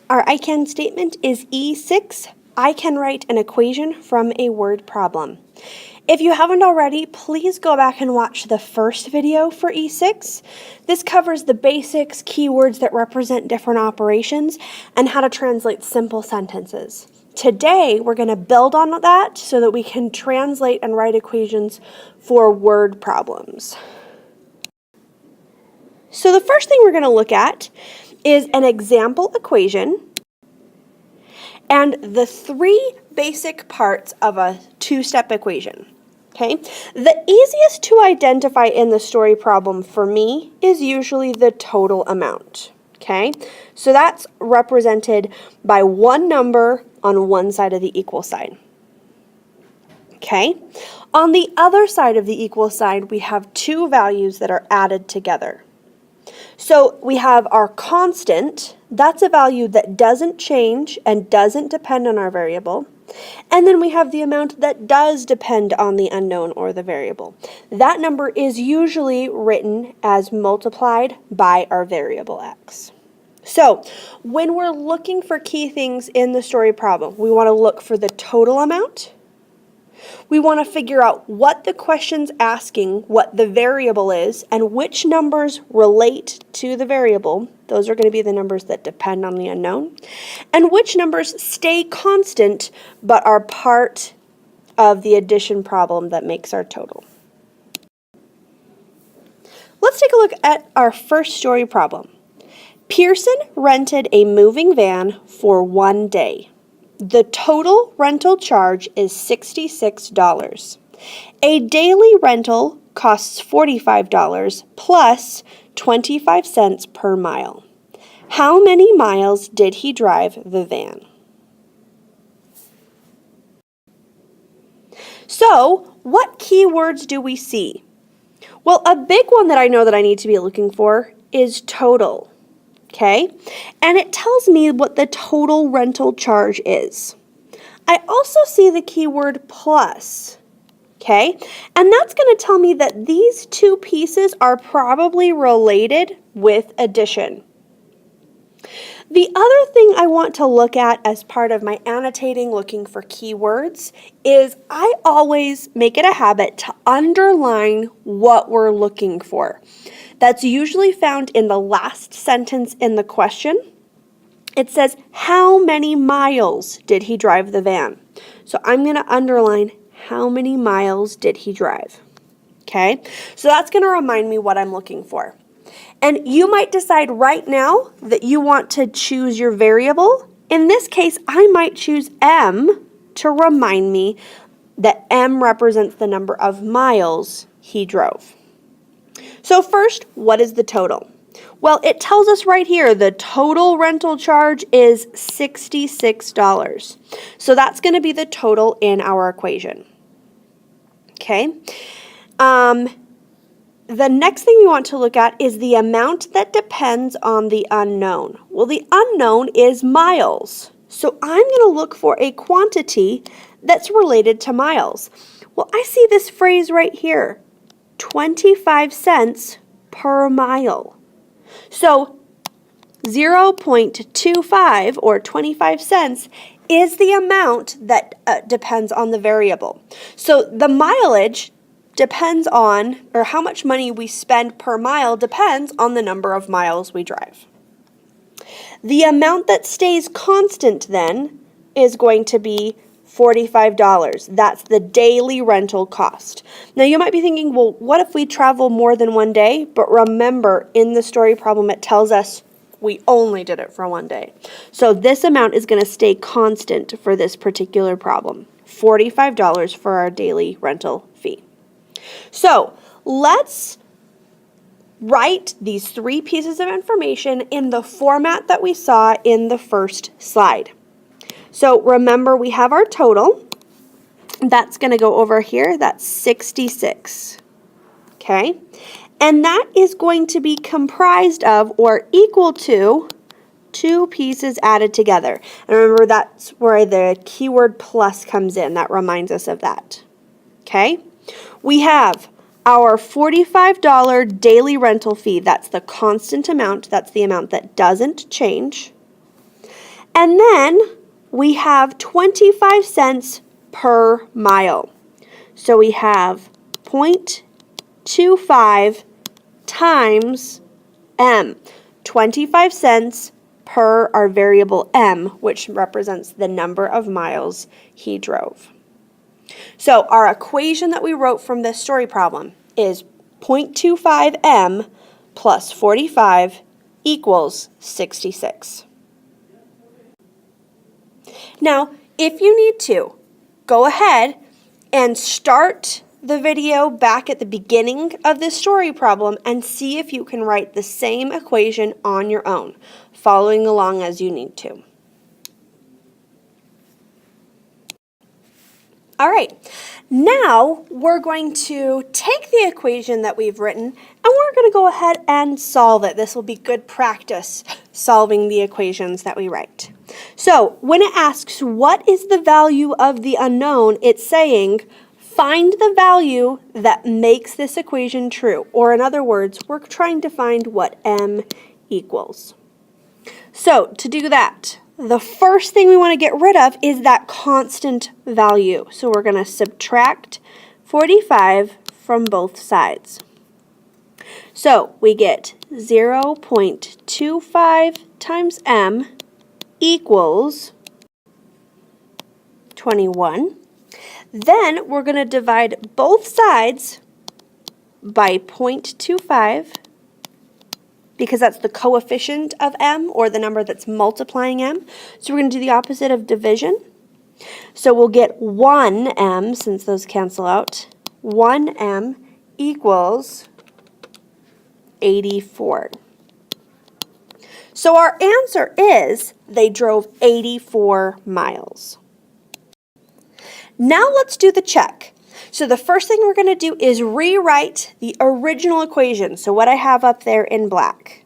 Our I can statement is E6. I can write an equation from a word problem. If you haven't already, please go back and watch the first video for E6. This covers the basics, keywords that represent different operations, and how to translate simple sentences. Today, we're going to build on that so that we can translate and write equations for word problems. So the first thing we're going to look at is an example equation and the three basic parts of a two-step equation. Okay? The easiest to identify in the story problem for me is usually the total amount. Okay? So that's represented by one number on one side of the equal sign. Okay? On the other side of the equal sign, we have two values that are added together. So we have our constant, that's a value that doesn't change and doesn't depend on our variable. And then we have the amount that does depend on the unknown or the variable. That number is usually written as multiplied by our variable x. So when we're looking for key things in the story problem, we want to look for the total amount. We want to figure out what the question's asking, what the variable is, and which numbers relate to the variable. Those are going to be the numbers that depend on the unknown. And which numbers stay constant but are part of the addition problem that makes our total. Let's take a look at our first story problem. Pearson rented a moving van for 1 day. The total rental charge is $66. A daily rental costs $45 plus 25 cents per mile. How many miles did he drive the van? So, what keywords do we see? Well, a big one that I know that I need to be looking for is total. Okay, and it tells me what the total rental charge is. I also see the keyword plus, okay, and that's going to tell me that these two pieces are probably related with addition. The other thing I want to look at as part of my annotating looking for keywords is I always make it a habit to underline what we're looking for. That's usually found in the last sentence in the question. It says, how many miles did he drive the van? So I'm going to underline how many miles did he drive. Okay, so that's going to remind me what I'm looking for. And you might decide right now that you want to choose your variable. In this case, I might choose M to remind me that M represents the number of miles he drove. So first, what is the total? Well, it tells us right here the total rental charge is $66. So that's going to be the total in our equation. Okay. The next thing we want to look at is the amount that depends on the unknown. Well, the unknown is miles. So I'm going to look for a quantity that's related to miles. Well, I see this phrase right here, 25 cents per mile. So 0.25 or 25 cents is the amount that depends on the variable. So the mileage depends on, or how much money we spend per mile depends on the number of miles we drive. The amount that stays constant then is going to be $45. That's the daily rental cost. Now you might be thinking, well, what if we travel more than 1 day? But remember, in the story problem, it tells us we only did it for 1 day. So this amount is going to stay constant for this particular problem, $45 for our daily rental fee. So let's write these three pieces of information in the format that we saw in the first slide. So remember, we have our total. That's going to go over here. That's 66. Okay? And that is going to be comprised of or equal to two pieces added together. And remember, that's where the keyword plus comes in. That reminds us of that. Okay? We have our $45 daily rental fee. That's the constant amount. That's the amount that doesn't change. And then we have 25 cents per mile. So we have 0.25 times m. 25 cents per our variable m, which represents the number of miles he drove. So our equation that we wrote from this story problem is 0.25 m plus 45 equals 66. Now, if you need to, go ahead and start the video back at the beginning of this story problem and see if you can write the same equation on your own, following along as you need to. All right, now we're going to take the equation that we've written and we're going to go ahead and solve it. This will be good practice solving the equations that we write. So when it asks what is the value of the unknown, it's saying find the value that makes this equation true. Or in other words, we're trying to find what m equals. So to do that, the first thing we want to get rid of is that constant value. So we're going to subtract 45 from both sides. So we get 0.25 times m equals 21. Then we're going to divide both sides by 0.25 because that's the coefficient of m, or the number that's multiplying m. So we're going to do the opposite of division. So we'll get 1m, since those cancel out. 1m equals 84. So our answer is they drove 84 miles. Now let's do the check. So the first thing we're going to do is rewrite the original equation. So what I have up there in black.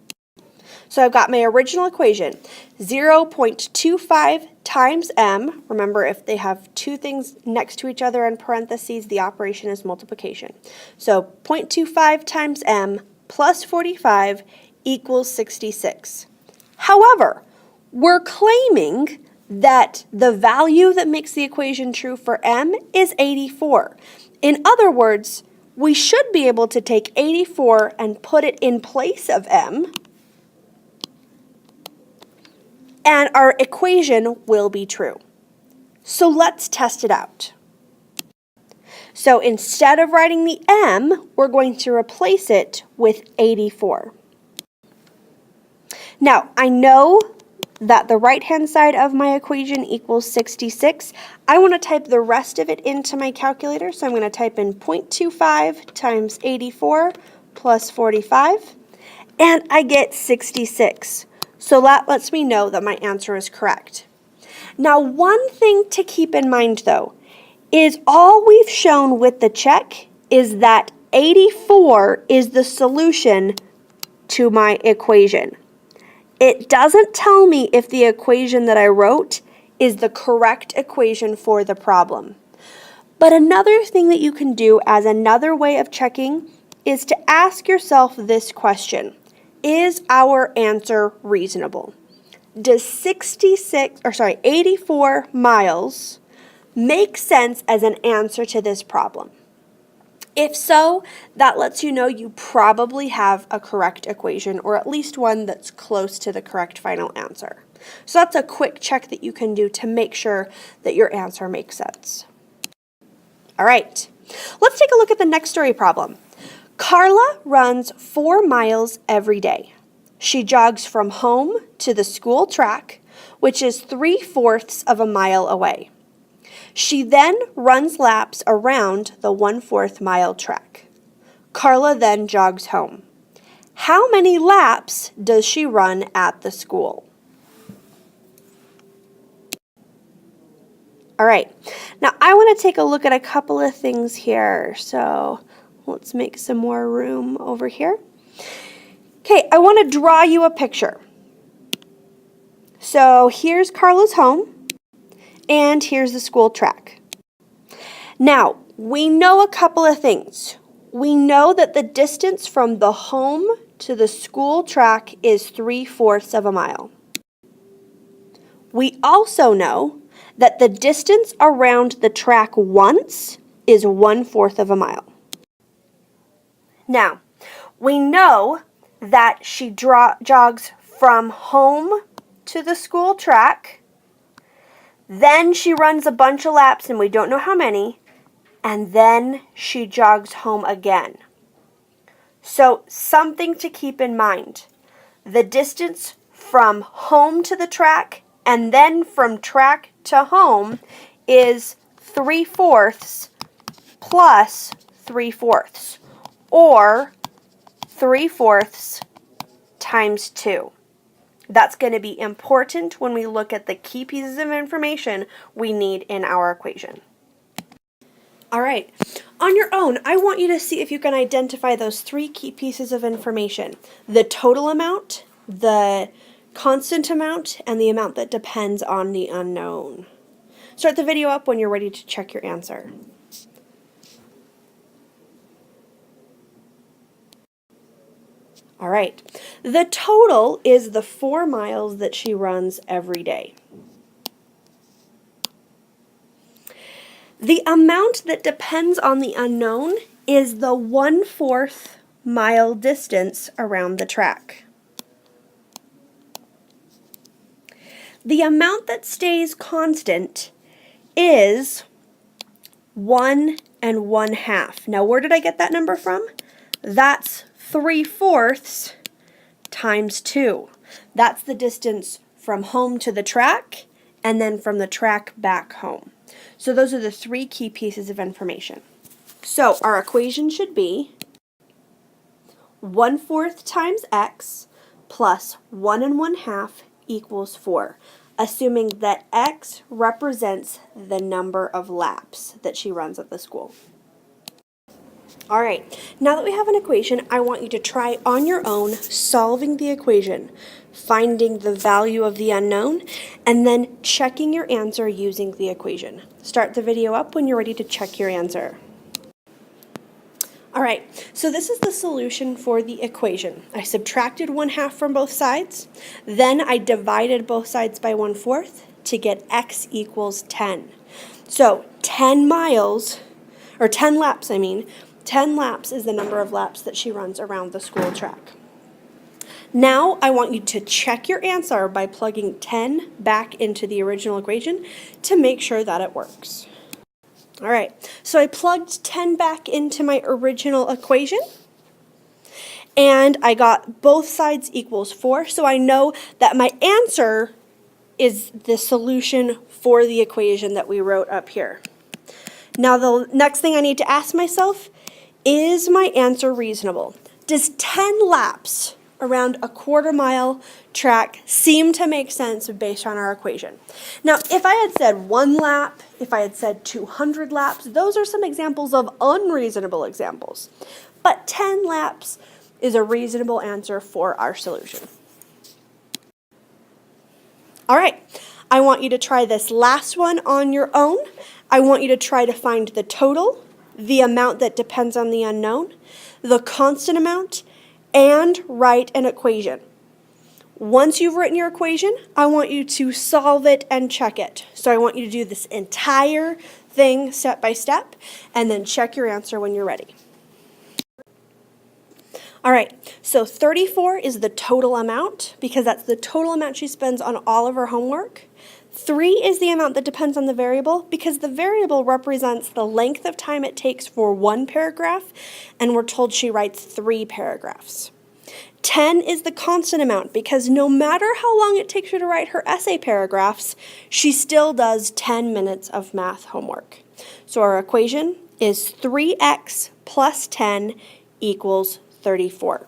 So I've got my original equation, 0.25 times m. Remember, if they have two things next to each other in parentheses, the operation is multiplication. So 0.25 times m plus 45 equals 66. However, we're claiming that the value that makes the equation true for m is 84. In other words, we should be able to take 84 and put it in place of m, and our equation will be true. So let's test it out. So instead of writing the m, we're going to replace it with 84. Now, I know that the right-hand side of my equation equals 66. I want to type the rest of it into my calculator, so I'm going to type in 0.25 times 84 plus 45, and I get 66. So that lets me know that my answer is correct. Now, one thing to keep in mind, though, is all we've shown with the check is that 84 is the solution to my equation. It doesn't tell me if the equation that I wrote is the correct equation for the problem. But another thing that you can do as another way of checking is to ask yourself this question. Is our answer reasonable? Does 84 miles make sense as an answer to this problem? If so, that lets you know you probably have a correct equation, or at least one that's close to the correct final answer. So that's a quick check that you can do to make sure that your answer makes sense. All right, let's take a look at the next story problem. Carla runs 4 miles every day. She jogs from home to the school track, which is 3/4 of a mile away. She then runs laps around the 1/4 mile track. Carla then jogs home. How many laps does she run at the school? All right, now I want to take a look at a couple of things here. So let's make some more room over here. Okay, I want to draw you a picture. So here's Carla's home. And here's the school track. Now, we know a couple of things. We know that the distance from the home to the school track is 3/4 of a mile. We also know that the distance around the track once is 1/4 of a mile. Now, we know that she jogs from home to the school track, then she runs a bunch of laps, and we don't know how many, and then she jogs home again. So, something to keep in mind. The distance from home to the track and then from track to home is 3/4 plus 3/4, or 3/4 times 2. That's going to be important when we look at the key pieces of information we need in our equation. All right, on your own, I want you to see if you can identify those 3 key pieces of information: the total amount, the constant amount, and the amount that depends on the unknown. Start the video up when you're ready to check your answer. All right, the total is the 4 miles that she runs every day. The amount that depends on the unknown is the 1/4 mile distance around the track. The amount that stays constant is 1 1/2. Now, where did I get that number from? That's 3/4 times 2. That's the distance from home to the track, and then from the track back home. So those are the 3 key pieces of information. So our equation should be 1/4 times x plus 1 1/2 equals 4, assuming that x represents the number of laps that she runs at the school. All right, now that we have an equation, I want you to try on your own solving the equation, finding the value of the unknown, and then checking your answer using the equation. Start the video up when you're ready to check your answer. All right, so this is the solution for the equation. I subtracted 1/2 from both sides, then I divided both sides by 1/4 to get x equals 10. So 10 miles, or 10 laps, 10 laps is the number of laps that she runs around the school track. Now I want you to check your answer by plugging 10 back into the original equation to make sure that it works. All right, so I plugged 10 back into my original equation, and I got both sides equals 4, so I know that my answer is the solution for the equation that we wrote up here. Now the next thing I need to ask myself, is my answer reasonable? Does 10 laps around a 1/4 mile track seem to make sense based on our equation? Now, if I had said 1 lap, if I had said 200 laps, those are some examples of unreasonable examples. But 10 laps is a reasonable answer for our solution. All right, I want you to try this last one on your own. I want you to try to find the total, the amount that depends on the unknown, the constant amount, and write an equation. Once you've written your equation, I want you to solve it and check it. So I want you to do this entire thing step by step, and then check your answer when you're ready. All right, so 34 is the total amount, because that's the total amount she spends on all of her homework. 3 is the amount that depends on the variable, because the variable represents the length of time it takes for 1 paragraph, and we're told she writes 3 paragraphs. 10 is the constant amount, because no matter how long it takes her to write her essay paragraphs, she still does 10 minutes of math homework. So our equation is 3x plus 10 equals 34.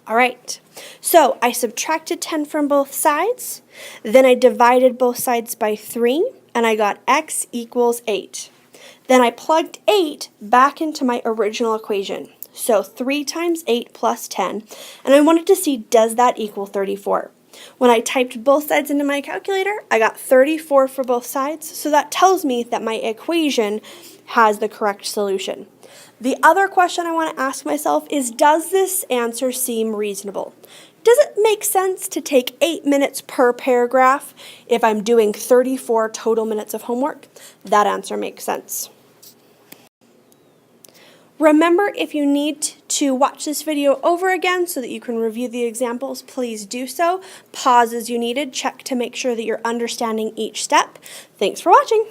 All right, so I subtracted 10 from both sides, then I divided both sides by 3, and I got x equals 8. Then I plugged 8 back into my original equation. So 3 times 8 plus 10, and I wanted to see, does that equal 34? When I typed both sides into my calculator, I got 34 for both sides, so that tells me that my equation has the correct solution. The other question I want to ask myself is, does this answer seem reasonable? Does it make sense to take 8 minutes per paragraph if I'm doing 34 total minutes of homework? That answer makes sense. Remember, if you need to watch this video over again so that you can review the examples, please do so. Pause as you needed. Check to make sure that you're understanding each step. Thanks for watching.